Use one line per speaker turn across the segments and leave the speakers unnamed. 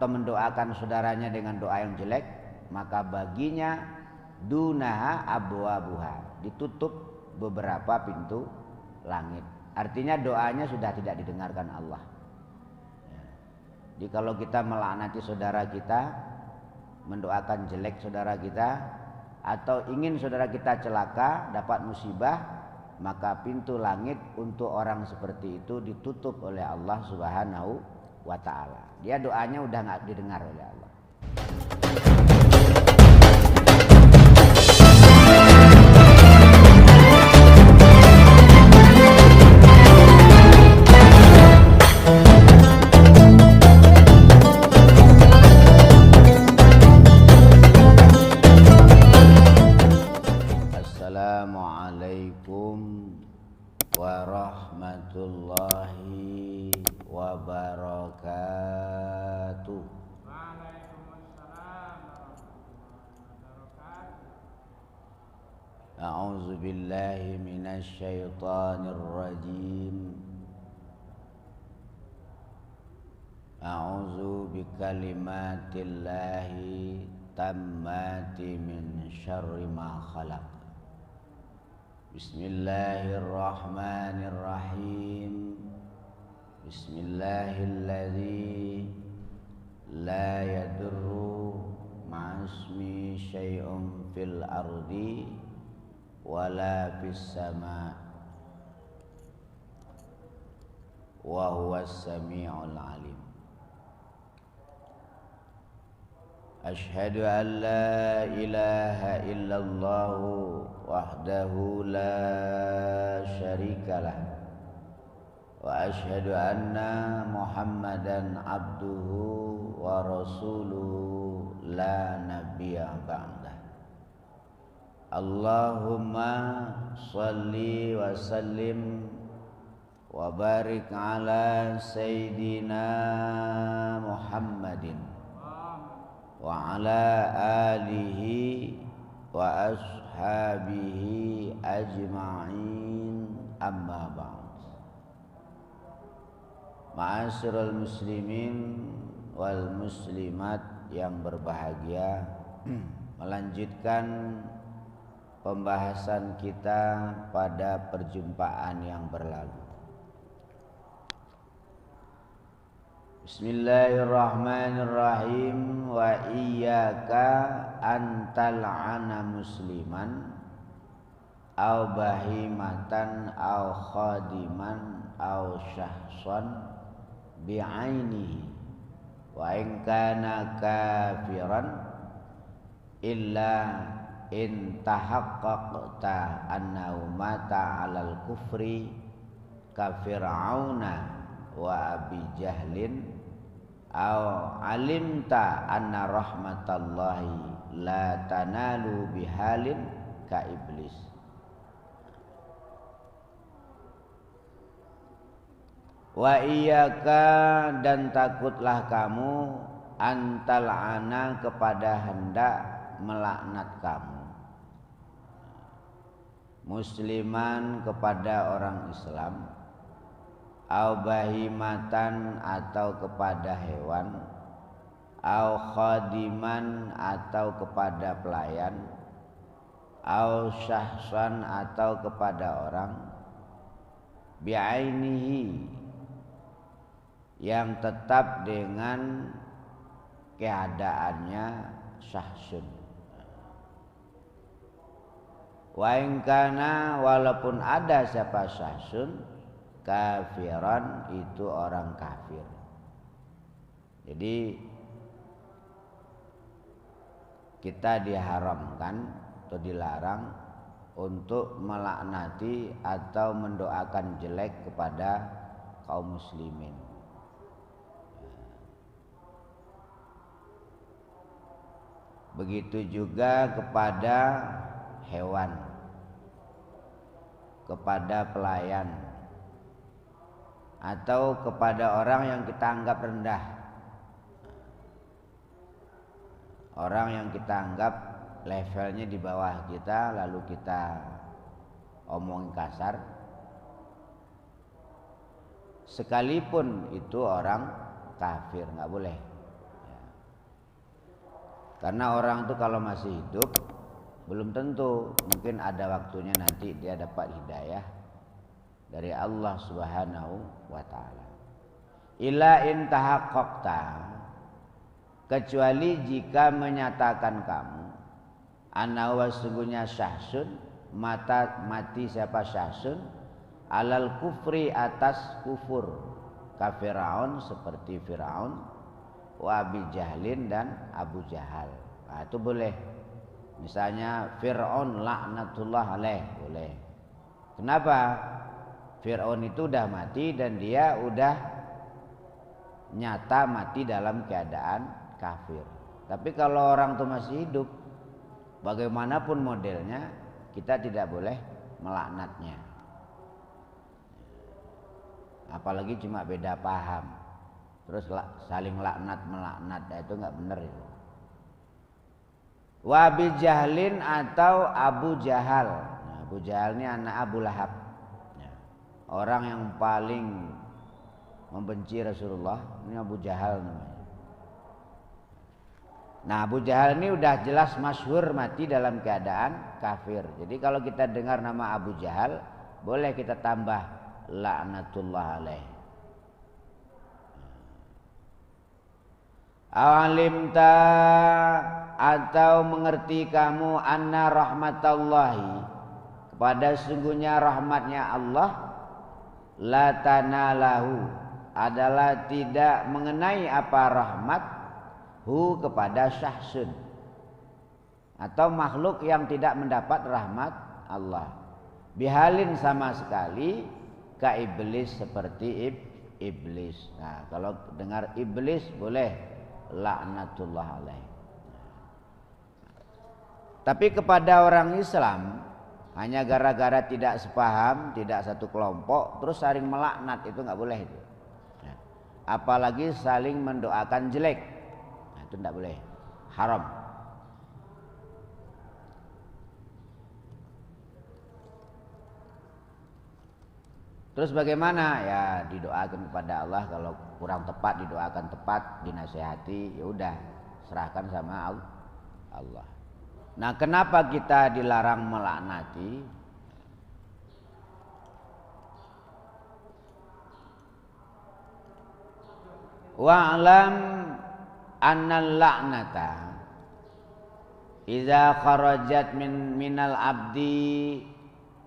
atau mendoakan saudaranya dengan doa yang jelek, maka baginya dunaha abwabuha, ditutup beberapa pintu langit. Artinya doanya sudah tidak didengarkan Allah. Jadi kalau kita melaknati saudara kita, mendoakan jelek saudara kita, atau ingin saudara kita celaka, dapat musibah, maka pintu langit untuk orang seperti itu ditutup oleh Allah Subhanahu wa ta'ala. Dia doanya udah nggak didengar oleh Allah. Assalamualaikum warahmatullahi wabarakatuh.
Waalaikumsalam warahmatullahi wabarakatuh.
A'udzu billahi minasy syaithanir rajim. A'udzu bikalimatillahi tammati min syarri ma khalaq. Bismillahirrahmanirrahim. Bismillahilladzi la yadurru ma'asmi syai'un fil ardi wala fis sama' wa huwas sami'ul alim. Asyhadu an la ilaha illallah wahdahu la syarikalah wa asyhadu anna Muhammadan abduhu wa rasuluhu la nabiyya ba'dah. Allahumma shalli wa sallim wa barik ala sayyidina Muhammadin wa ala alihi wa ashabihi ajma'in, amma ba'd. Ma'asyiral muslimin wal muslimat yang berbahagia, melanjutkan pembahasan kita pada perjumpaan yang berlalu. Bismillahirrahmanirrahim. Wa iyyaka an tal'ana musliman aw bahimatan aw khadiman aw syahsan bi'ainihi wa in kana kafiran illa in tahaqqaqta annahu mata 'alal kufri ka fir'auna wa abi jahlin aw alimta anna rahmatallahi la tanalu bihalin ka iblis. Wa iyyaka, dan takutlah kamu, antal ana, kepada hendak melaknat kamu, musliman, kepada orang Islam, au bahimatan, atau kepada hewan, au khadiman, atau kepada pelayan, au syahsan, atau kepada orang, bi'ainihi, yang tetap dengan keadaannya syahsun. Wa in kana, walaupun ada siapa syahsun, kafiran, itu orang kafir. Jadi kita diharamkan atau dilarang untuk melaknati atau mendoakan jelek kepada kaum muslimin. Begitu juga kepada hewan, kepada pelayan, atau kepada orang yang kita anggap rendah, orang yang kita anggap levelnya di bawah kita, lalu kita omongin kasar, sekalipun itu orang kafir, nggak boleh. Karena orang itu kalau masih hidup belum tentu, mungkin ada waktunya nanti dia dapat hidayah dari Allah Subhanahu wa taala. Illa in tahaqqaqta, kecuali jika menyatakan kamu anna wasungguhnya syahsun, mati siapa syahsun, alal kufri atas kufur, ka Firaun seperti Firaun, wa Abi Jahlin dan Abu Jahal. Nah, itu boleh. Misalnya Fir'aun laknatullah alaih, boleh. Kenapa? Fir'aun itu udah mati dan dia udah nyata mati dalam keadaan kafir. Tapi kalau orang itu masih hidup, bagaimanapun modelnya, kita tidak boleh melaknatnya. Apalagi cuma beda paham, terus saling laknat melaknat, itu nggak benar itu. Wa Abi Jahlin atau Abu Jahal. Nah, Abu Jahal ini anak Abu Lahab, orang yang paling membenci Rasulullah. Ini Abu Jahal namanya. Nah, Abu Jahal ini udah jelas masyhur mati dalam keadaan kafir. Jadi kalau kita dengar nama Abu Jahal, boleh kita tambah laknatullah alaih. Awalimta, atau mengerti kamu anna rahmatallahi, kepada sungguhnya rahmatnya Allah, la tanalahu, adalah tidak mengenai apa rahmat, hu kepada syahsun, atau makhluk yang tidak mendapat rahmat Allah, bihalin sama sekali, ka iblis seperti iblis. Nah, kalau dengar iblis boleh laknatullah alaih. Tapi kepada orang Islam, hanya gara-gara tidak sepaham, tidak satu kelompok, terus saling melaknat, itu nggak boleh itu. Apalagi saling mendoakan jelek, nah, itu nggak boleh, haram. Terus bagaimana? Ya didoakan kepada Allah, kalau kurang tepat didoakan tepat, dinasehati, ya udah serahkan sama Allah. Nah, kenapa kita dilarang melaknati? Wa'lam annal la'nata idza kharajat minal abdi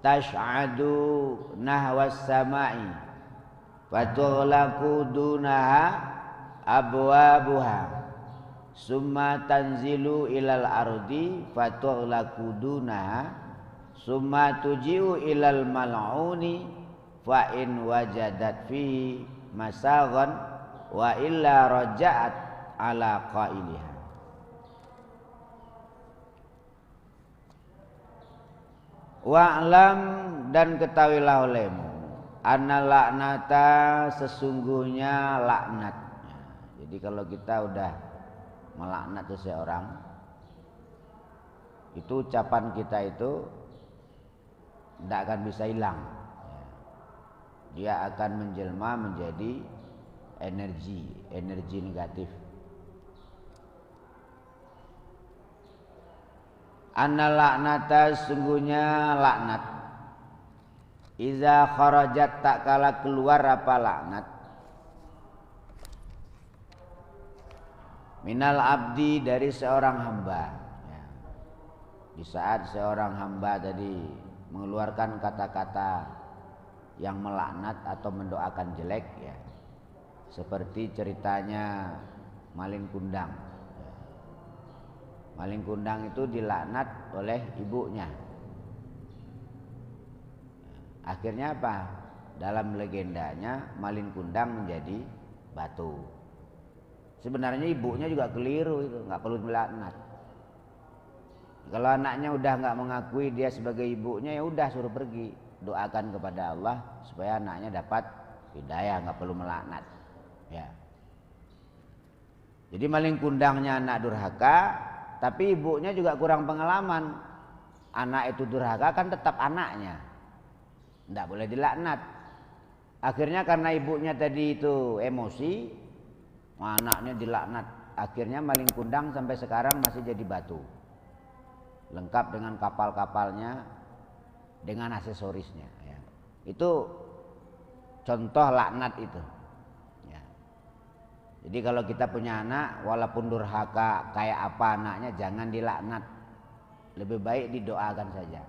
tash'adu nahwas sama'i wa tughlaqu dunaha abwabuha summa tanzilu ilal ardi fatughlaqu dunaha summa tuji'u ilal mal'uni fa in wajadat fihi masaghan wa illa raja'at ala qailiha. Wa'lam, dan ketahuilah olehmu, anna laknata, sesungguhnya laknat. Jadi kalau kita udah melaknat seseorang, itu ucapan kita itu tidak akan bisa hilang. Dia akan menjelma menjadi energi negatif. Anna laknata, sungguhnya laknat, iza kharajat, tak kala keluar apa laknat, minal abdi, dari seorang hamba. Ya. Di saat seorang hamba tadi mengeluarkan kata-kata yang melaknat atau mendoakan jelek, ya, seperti ceritanya maling kundang. Maling kundang itu dilaknat oleh ibunya. Akhirnya apa? Dalam legendanya maling kundang menjadi batu. Sebenarnya ibunya juga keliru, itu nggak perlu dilaknat. Kalau anaknya udah nggak mengakui dia sebagai ibunya, ya udah suruh pergi. Doakan kepada Allah supaya anaknya dapat hidayah, nggak perlu melaknat. Ya. Jadi maling kundangnya anak durhaka, tapi ibunya juga kurang pengalaman. Anak itu durhaka kan tetap anaknya, tidak boleh dilaknat. Akhirnya karena ibunya tadi itu emosi, anaknya dilaknat akhirnya maling kundang sampai sekarang masih jadi batu, lengkap dengan kapal-kapalnya, dengan aksesorisnya. Ya. Itu contoh laknat itu. Ya. Jadi kalau kita punya anak, walaupun durhaka kayak apa anaknya, jangan dilaknat, lebih baik didoakan saja.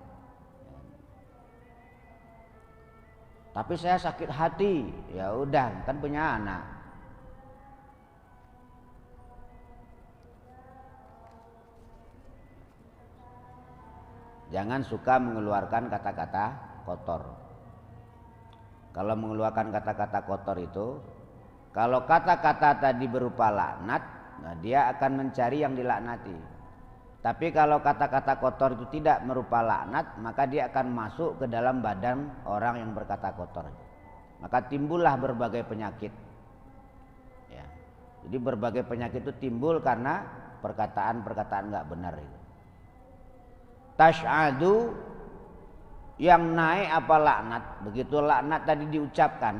Tapi saya sakit hati, ya udah, kan punya anak. Jangan suka mengeluarkan kata-kata kotor. Kalau mengeluarkan kata-kata kotor itu, kalau kata-kata tadi berupa laknat, nah dia akan mencari yang dilaknati. Tapi kalau kata-kata kotor itu tidak merupa laknat, maka dia akan masuk ke dalam badan orang yang berkata kotor. Maka timbullah berbagai penyakit. Ya. Jadi berbagai penyakit itu timbul karena perkataan-perkataan nggak benar itu. Tash'adu, yang naik apa laknat. Begitu laknat tadi diucapkan,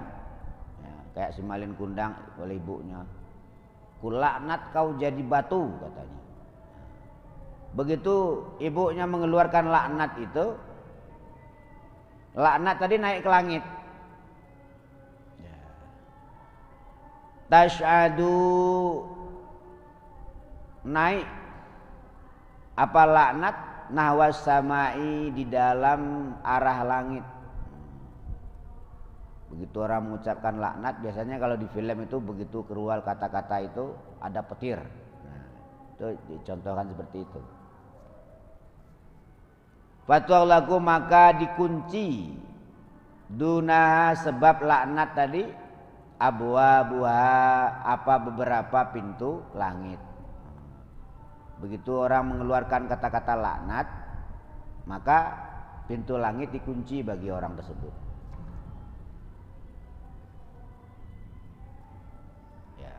ya, kayak si malin kundang oleh ibunya, ku laknat kau jadi batu, katanya. Begitu ibunya mengeluarkan laknat itu, laknat tadi naik ke langit. Tash'adu, naik apa laknat, nahwas samai, di dalam arah langit. Begitu orang mengucapkan laknat, biasanya kalau di film itu begitu keluar kata-kata itu ada petir. Nah, itu dicontohkan seperti itu. Fatwaghlaku, maka dikunci, dunaha, sebab laknat tadi, abwabuha, apa beberapa pintu langit. Begitu orang mengeluarkan kata-kata laknat, maka pintu langit dikunci bagi orang tersebut. Ya.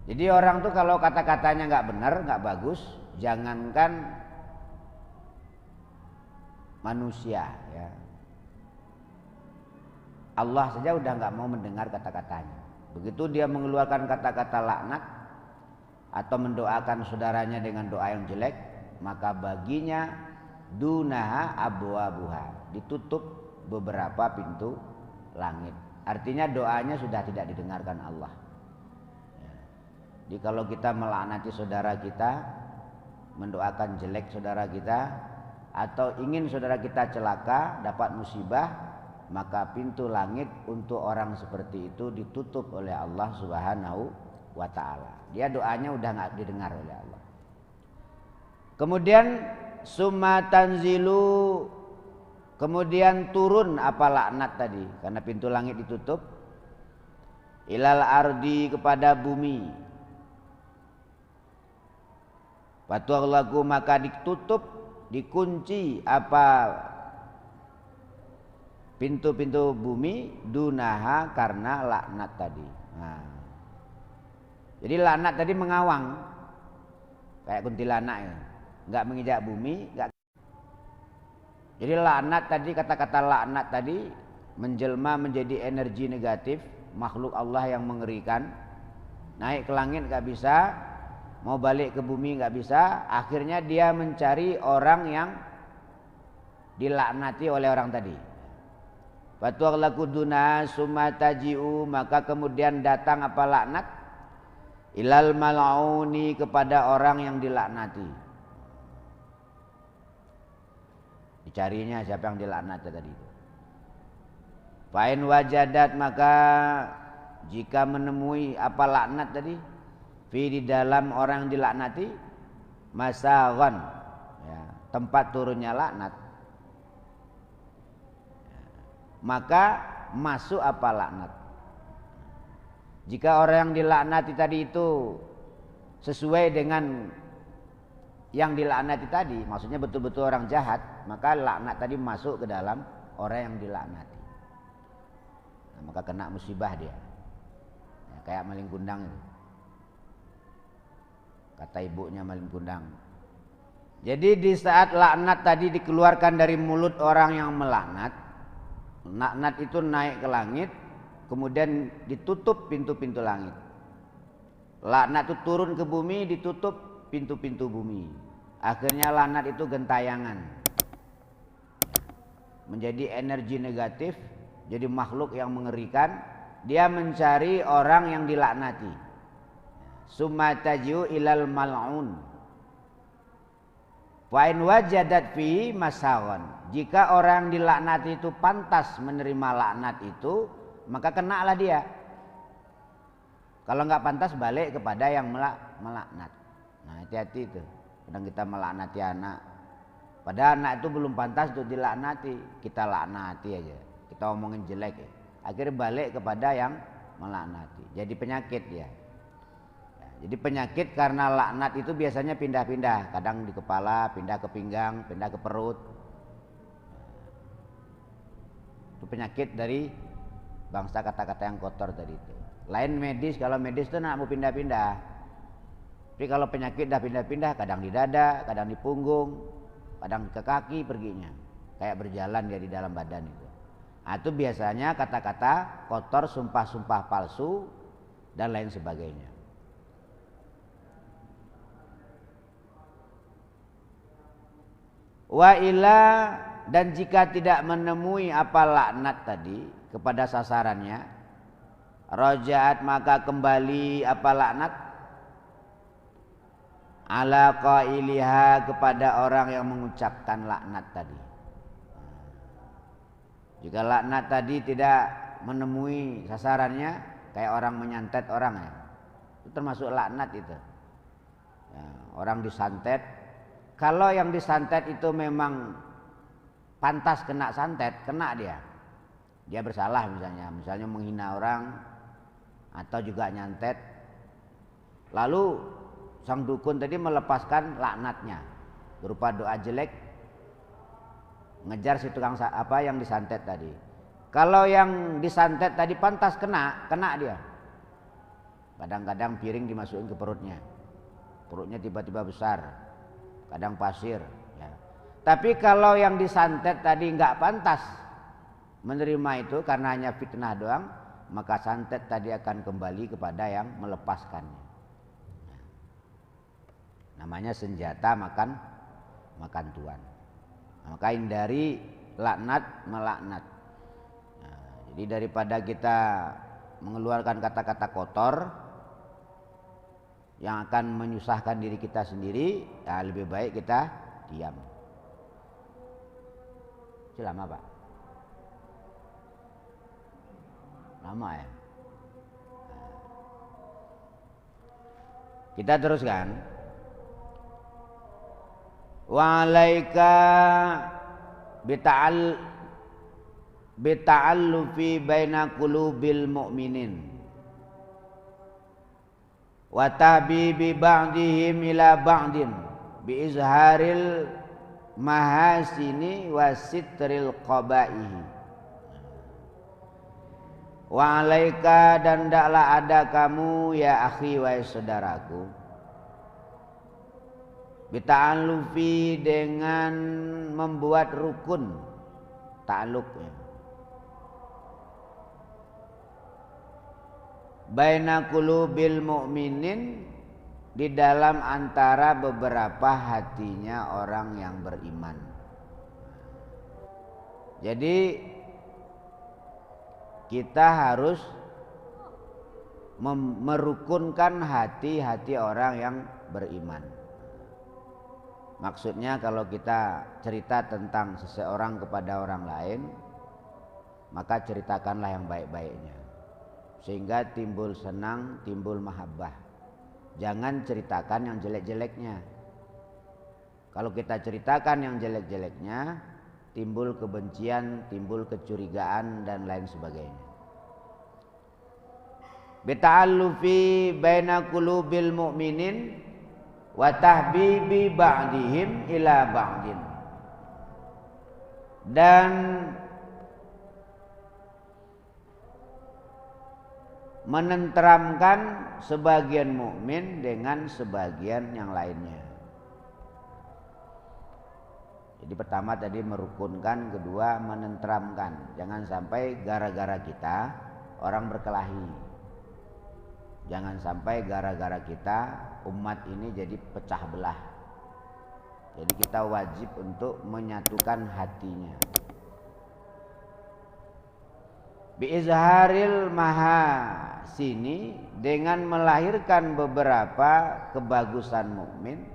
Jadi orang tuh kalau kata-katanya nggak benar, nggak bagus, jangankan manusia, ya. Allah saja udah nggak mau mendengar kata-katanya. Begitu dia mengeluarkan kata-kata laknat atau mendoakan saudaranya dengan doa yang jelek, maka baginya dunaha abwabuha, ditutup beberapa pintu langit. Artinya doanya sudah tidak didengarkan Allah. Ya. Jadi kalau kita melaknati saudara kita, mendoakan jelek saudara kita, atau ingin saudara kita celaka, dapat musibah, maka pintu langit untuk orang seperti itu ditutup oleh Allah Subhanahu wa ta'ala. Dia doanya udah nggak didengar oleh Allah. Kemudian summa tanzilu, kemudian turun apa laknat tadi, karena pintu langit ditutup, ilal ardi, kepada bumi. Fatwaghlaku, maka ditutup, dikunci apa pintu-pintu bumi, dunaha, karena laknat tadi. Nah, jadi laknat tadi mengawang kayak kuntilanak ya, nggak menginjak bumi, nggak. Jadi laknat tadi, kata-kata laknat tadi menjelma menjadi energi negatif, makhluk Allah yang mengerikan. Naik ke langit nggak bisa, mau balik ke bumi nggak bisa, akhirnya dia mencari orang yang dilaknati oleh orang tadi. Fatwaghlaku duna summa taji'u, maka kemudian datang apa laknat, ilal mal'uni, kepada orang yang dilaknati. Dicarinya siapa yang dilaknati tadi itu. Fa'in wajadat, maka jika menemui apa laknat tadi, fi, di dalam orang yang dilaknati, masagon, ya, tempat turunnya laknat, maka masuk apa laknat. Jika orang yang dilaknati tadi itu sesuai dengan yang dilaknati tadi, maksudnya betul-betul orang jahat, maka laknat tadi masuk ke dalam orang yang dilaknati. Nah, maka kena musibah dia, ya, kayak maling kundang itu. Kata ibunya maling kundang. Jadi di saat laknat tadi dikeluarkan dari mulut orang yang melaknat, laknat itu naik ke langit, kemudian ditutup pintu-pintu langit. Laknat itu turun ke bumi, ditutup pintu-pintu bumi. Akhirnya laknat itu gentayangan, menjadi energi negatif, jadi makhluk yang mengerikan. Dia mencari orang yang dilaknati. Summa tajiu ilal mal'un. Wa in wajadat fi masawan. Jika orang dilaknati itu pantas menerima laknat itu, maka kenalah dia. Kalau nggak pantas balik kepada yang melaknat. Nah, hati-hati itu. Kadang kita melaknati anak, padahal anak itu belum pantas untuk dilaknati. Kita laknati aja, kita omongin jelek ya. Akhirnya balik kepada yang melaknati. Jadi penyakit ya. Jadi penyakit karena laknat itu biasanya pindah-pindah. Kadang di kepala, pindah ke pinggang, pindah ke perut. Itu penyakit dari bangsa kata-kata yang kotor tadi itu. Lain medis, kalau medis itu nak mau pindah-pindah. Tapi kalau penyakit dah pindah-pindah, kadang di dada, kadang di punggung, kadang ke kaki perginya. Kayak berjalan dia di dalam badan itu. Nah, itu biasanya kata-kata kotor, sumpah-sumpah palsu, dan lain sebagainya. Wa ila, dan jika tidak menemui apa laknat tadi kepada sasarannya, rajaat maka kembali apa laknat ala qailiha kepada orang yang mengucapkan laknat tadi. Jika laknat tadi tidak menemui sasarannya, kayak orang menyantet orang ya, itu termasuk laknat itu. Ya, orang disantet. Kalau yang disantet itu memang pantas kena santet, kena dia. Dia bersalah misalnya menghina orang atau juga nyantet. Lalu sang dukun tadi melepaskan laknatnya berupa doa jelek, ngejar si tukang apa yang disantet tadi. Kalau yang disantet tadi pantas kena dia. Kadang-kadang piring dimasukin ke perutnya. Perutnya tiba-tiba besar. Kadang pasir ya. Tapi kalau yang disantet tadi nggak pantas menerima itu karena hanya fitnah doang, maka santet tadi akan kembali kepada yang melepaskannya. Namanya senjata makan tuan. Maka hindari laknat melaknat. Nah, jadi daripada kita mengeluarkan kata-kata kotor yang akan menyusahkan diri kita sendiri, ya lebih baik kita diam. Itu lama Pak? Lama ya? Kita teruskan. Wa alaika bita'allufi baina qulubil mu'minin wa tahbibi ba'dihim ila ba'din bi izharil mahasini wa sitril qabaihi. Wa alaika, dan daklah ada kamu ya akhi wa saudaraku, bita'allufi dengan membuat rukun ta'alluq ya. Baina qulubil mu'minin, di dalam antara beberapa hatinya orang yang beriman. Jadi kita harus merukunkan hati-hati orang yang beriman. Maksudnya kalau kita cerita tentang seseorang kepada orang lain, maka ceritakanlah yang baik-baiknya, sehingga timbul senang, timbul mahabbah. Jangan ceritakan yang jelek-jeleknya. Kalau kita ceritakan yang jelek-jeleknya, timbul kebencian, timbul kecurigaan dan lain sebagainya. Bita'allufi baina qulubil mu'minin wa tahbibi ba'dihim ila ba'din, dan menenteramkan sebagian mukmin dengan sebagian yang lainnya. Jadi pertama tadi merukunkan, kedua menenteramkan. Jangan sampai gara-gara kita orang berkelahi. Jangan sampai gara-gara kita umat ini jadi pecah belah. Jadi kita wajib untuk menyatukan hatinya. Biizharil mahasini, dengan melahirkan beberapa kebagusan mukmin,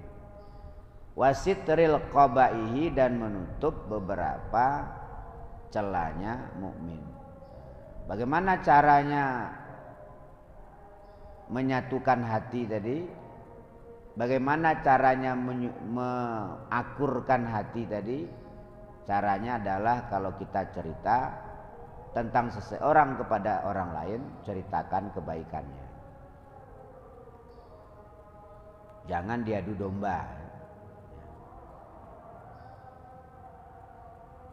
wasitril qabaihi, dan menutup beberapa celanya mukmin. Bagaimana caranya menyatukan hati tadi? Bagaimana caranya mengakurkan hati tadi? Caranya adalah kalau kita cerita tentang seseorang kepada orang lain, ceritakan kebaikannya. Jangan diadu domba.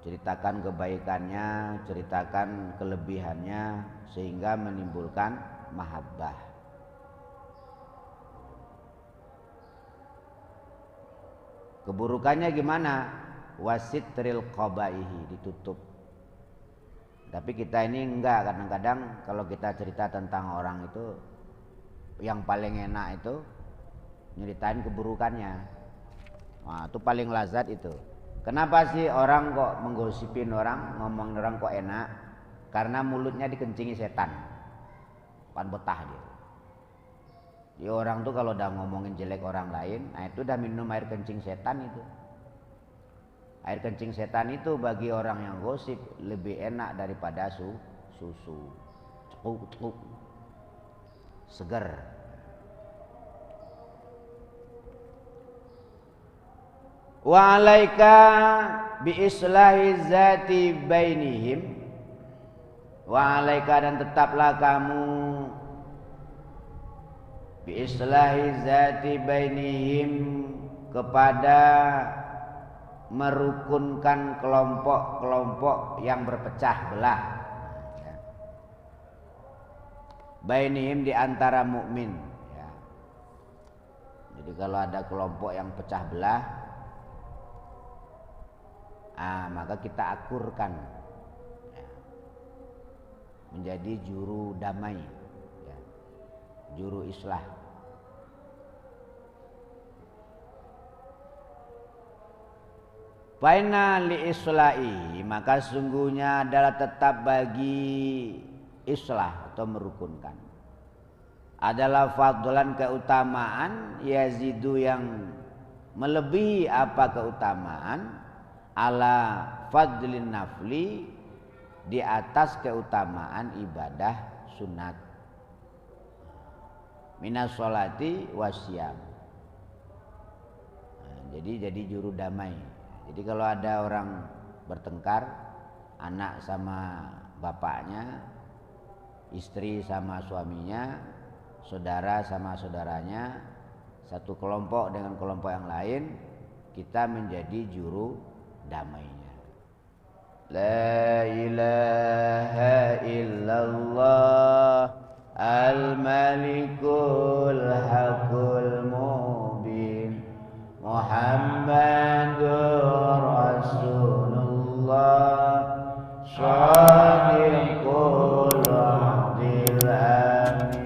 Ceritakan kebaikannya, ceritakan kelebihannya, sehingga menimbulkan mahabbah. Keburukannya gimana? Wasitril qabaihi, ditutup. Tapi kita ini enggak, kadang-kadang kalau kita cerita tentang orang itu, yang paling enak itu nyeritain keburukannya. Nah, itu paling lazat itu. Kenapa sih orang kok menggosipin orang, ngomongin orang kok enak? Karena mulutnya dikencingi setan. Pan betah dia. Di orang tuh kalau udah ngomongin jelek orang lain, nah itu udah minum air kencing setan itu. Air kencing setan itu bagi orang yang gosip lebih enak daripada susu. Cekuk. Seger. Wa alaika bi islahi zati bainihim. Wa alaika, dan tetaplah kamu bi islahi zati bainihim, kepada merukunkan kelompok-kelompok yang berpecah belah. Bainihim, di antara mukmin. Ya. Jadi kalau ada kelompok yang pecah belah, maka kita akurkan, ya, menjadi juru damai, ya, juru islah. Faina li islahi, maka sungguhnya adalah tetap bagi islah atau merukunkan, adalah fadlan, keutamaan, yazidu, yang melebihi apa keutamaan, ala fadlin nafli, di atas keutamaan ibadah sunat, minas sholati wasyam. Jadi juru damai. Jadi kalau ada orang bertengkar, anak sama bapaknya, istri sama suaminya, saudara sama saudaranya, satu kelompok dengan kelompok yang lain, kita menjadi juru damainya. La ilaha illallah al-malikul haqqul mubin Muhammadur Rasulullah Shadiqul wa'dil amin.